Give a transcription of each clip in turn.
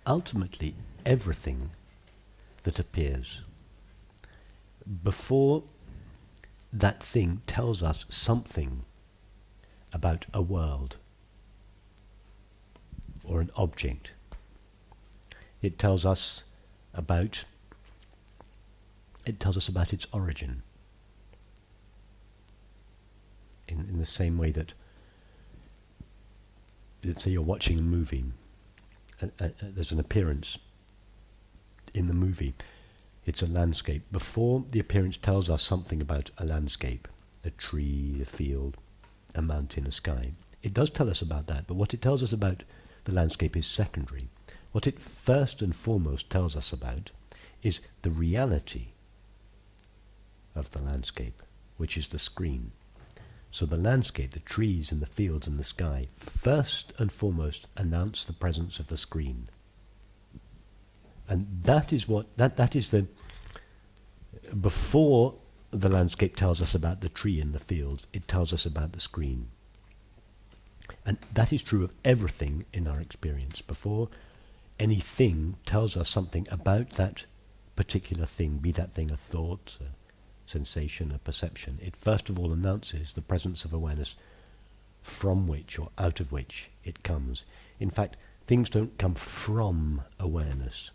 ultimately everything that appears, before that thing tells us something about a world or an object, it tells us about its origin. In the same way that, let's say you're watching a movie, there's an appearance in the movie, it's a landscape. Before the appearance tells us something about a landscape, a tree, a field, a mountain, a sky, it does tell us about that, but what it tells us about the landscape is secondary. What it first and foremost tells us about is the reality of the landscape, which is the screen. So the landscape, the trees and the fields and the sky, first and foremost announce the presence of the screen. And that is before the landscape tells us about the tree and the fields, it tells us about the screen. And that is true of everything in our experience. Before anything tells us something about that particular thing, be that thing a thought, a sensation, a perception, it first of all announces the presence of awareness from which or out of which it comes. In fact, things don't come from awareness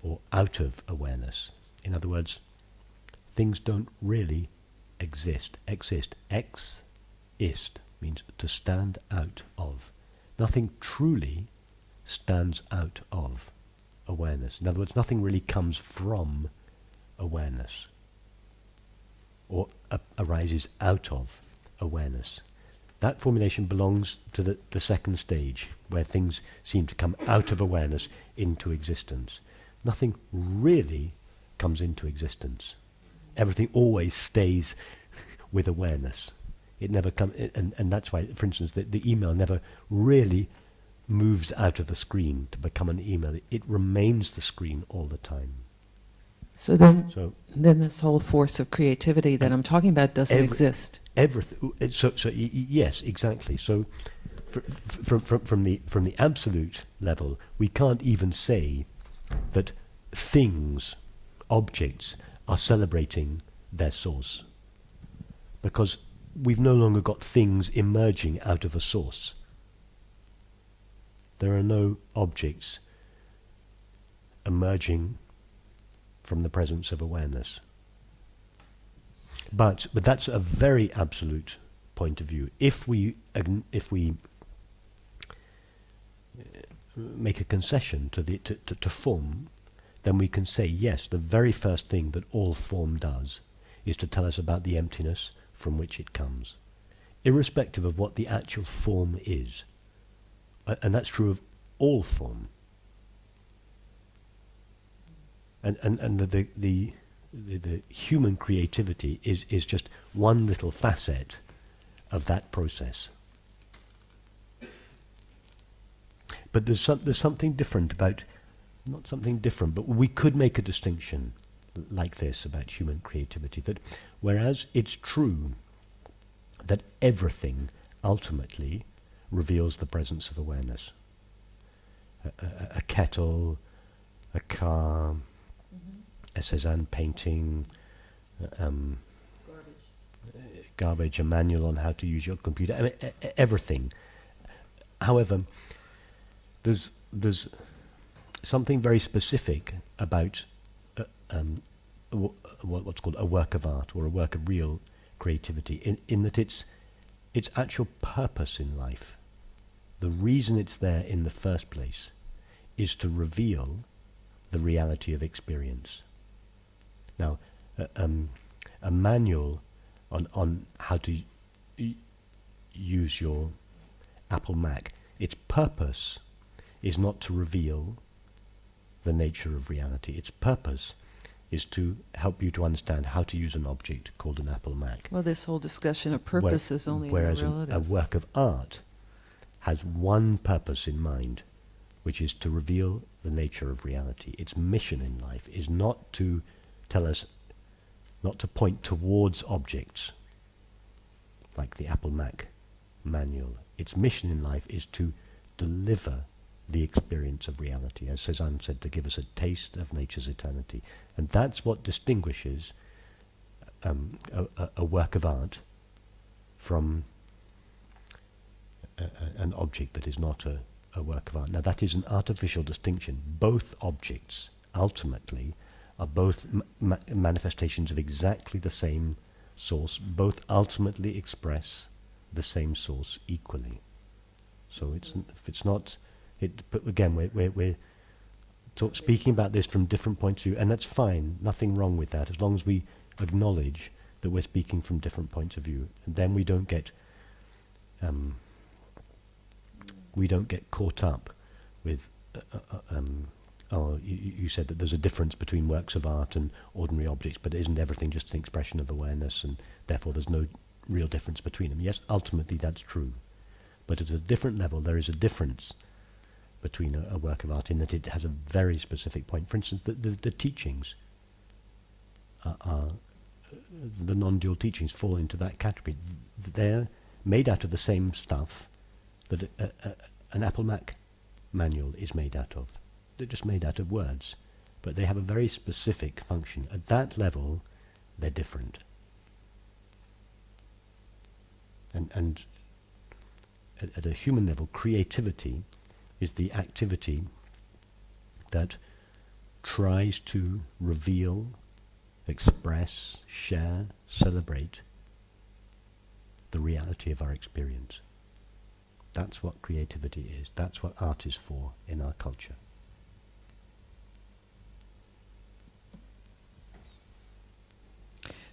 or out of awareness. In other words, things don't really exist. Exist means to stand out of. Nothing truly stands out of awareness. In other words, nothing really comes from awareness or arises out of awareness. That formulation belongs to the second stage, where things seem to come out of awareness into existence. Nothing really comes into existence. Everything always stays with awareness. It never comes, and that's why, for instance, the email never really moves out of the screen to become an email. It remains the screen all the time. So then this whole force of creativity that I'm talking about doesn't exist. Everything. Yes, exactly. So, from the absolute level, we can't even say that things, objects, are celebrating their source, because we've no longer got things emerging out of a source. There are no objects emerging from the presence of awareness. But that's a very absolute point of view. If we make a concession to form, then we can say, yes, the very first thing that all form does is to tell us about the emptiness from which it comes, irrespective of what the actual form is. And that's true of all form. And the human creativity is just one little facet of that process. But there's something different about, not something different, but we could make a distinction like this about human creativity, that whereas it's true that everything ultimately reveals the presence of awareness, a kettle, a car, a Cézanne painting, garbage, a manual on how to use your computer, I mean, everything. However, there's something very specific about what's called a work of art or a work of real creativity, in that its actual purpose in life, the reason it's there in the first place, is to reveal the reality of experience. Now, a manual on how to use your Apple Mac, its purpose is not to reveal the nature of reality. Its purpose is to help you to understand how to use an object called an Apple Mac. Well, this whole discussion of purpose is only whereas relative. a work of art has one purpose in mind, which is to reveal the nature of reality. Its mission in life is not to tell us, not to point towards objects like the Apple Mac manual. Its mission in life is to deliver the experience of reality, as Cézanne said, to give us a taste of nature's eternity. And that's what distinguishes a work of art from an object that is not a work of art. Now that is an artificial distinction. Both objects ultimately are both manifestations of exactly the same source. Both ultimately express the same source equally. So it's not. But again, we're speaking about this from different points of view, and that's fine. Nothing wrong with that, as long as we acknowledge that we're speaking from different points of view, and then we don't get caught up with. You said that there's a difference between works of art and ordinary objects, but isn't everything just an expression of awareness, and therefore there's no real difference between them? Yes, ultimately that's true, but at a different level there is a difference between a work of art in that it has a very specific point. For instance, the teachings are the non-dual teachings fall into that category. They're made out of the same stuff that an Apple Mac manual is made out of. They're just made out of words, but they have a very specific function. At that level, they're different. And at a human level, creativity is the activity that tries to reveal, express, share, celebrate the reality of our experience. That's what creativity is. That's what art is for in our culture.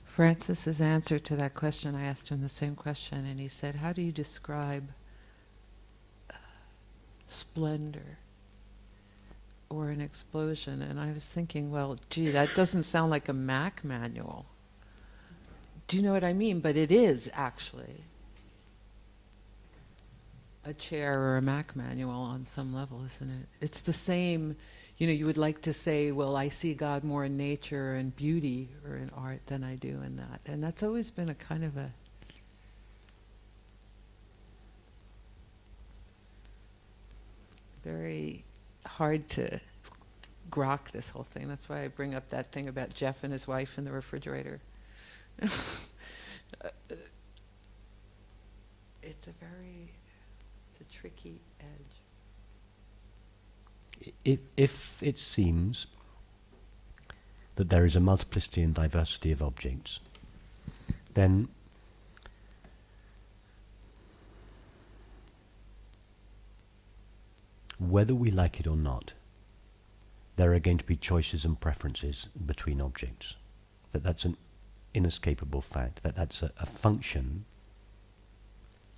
Francis's answer to that question, I asked him the same question, and he said, how do you describe splendor or an explosion? And I was thinking, well, gee, that doesn't sound like a Mac manual. Do you know what I mean? But it is actually a chair or a Mac manual on some level, isn't it? It's the same. You would like to say, well, I see God more in nature and beauty or in art than I do in that. And that's always been a kind of a very hard to grok, this whole thing. That's why I bring up that thing about Jeff and his wife in the refrigerator. It's a tricky edge. If it seems that there is a multiplicity and diversity of objects, then whether we like it or not, there are going to be choices and preferences between objects. That's an inescapable fact. That's a function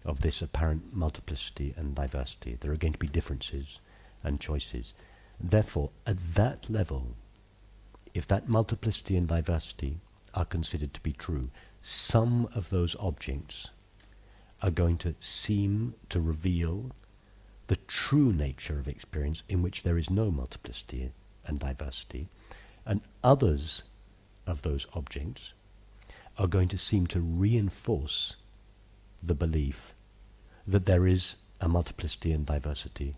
of this apparent multiplicity and diversity. There are going to be differences and choices. Therefore, at that level, if that multiplicity and diversity are considered to be true, some of those objects are going to seem to reveal the true nature of experience in which there is no multiplicity and diversity, and others of those objects are going to seem to reinforce the belief that there is a multiplicity and diversity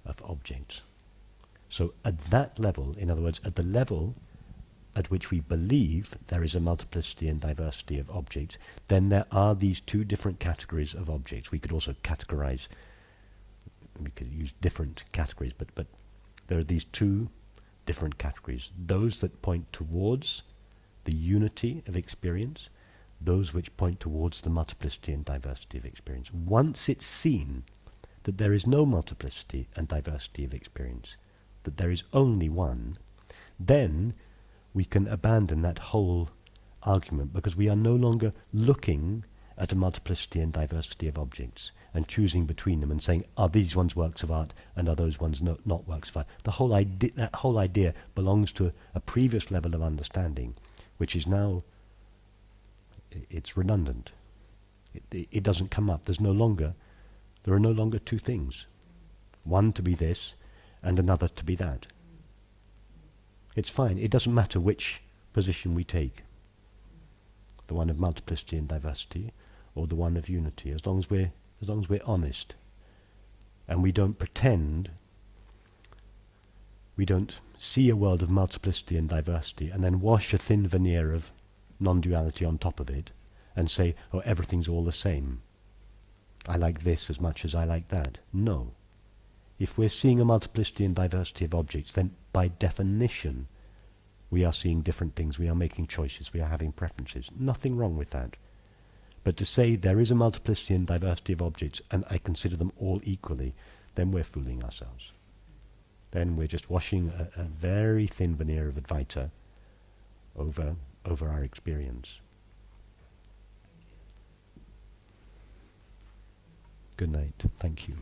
of objects. So at that level, in other words, at the level at which we believe there is a multiplicity and diversity of objects, then there are these two different categories of objects. We could also categorize, we could use different categories, but there are these two different categories. Those that point towards the unity of experience, those which point towards the multiplicity and diversity of experience. Once it's seen that there is no multiplicity and diversity of experience, that there is only one, then we can abandon that whole argument, because we are no longer looking at a multiplicity and diversity of objects and choosing between them and saying, are these ones works of art and are those ones not works of art? That whole idea belongs to a previous level of understanding, which is now, it's redundant. It doesn't come up. There are no longer two things. One to be this and another to be that. It's fine. It doesn't matter which position we take. The one of multiplicity and diversity or the one of unity, as long as we're honest and we don't pretend We don't see a world of multiplicity and diversity and then wash a thin veneer of non-duality on top of it and say, oh, everything's all the same. I like this as much as I like that. No. If we're seeing a multiplicity and diversity of objects, then by definition we are seeing different things, we are making choices, we are having preferences. Nothing wrong with that. But to say there is a multiplicity and diversity of objects and I consider them all equally, then we're fooling ourselves. Then we're just washing a very thin veneer of Advaita over our experience. Good night. Thank you.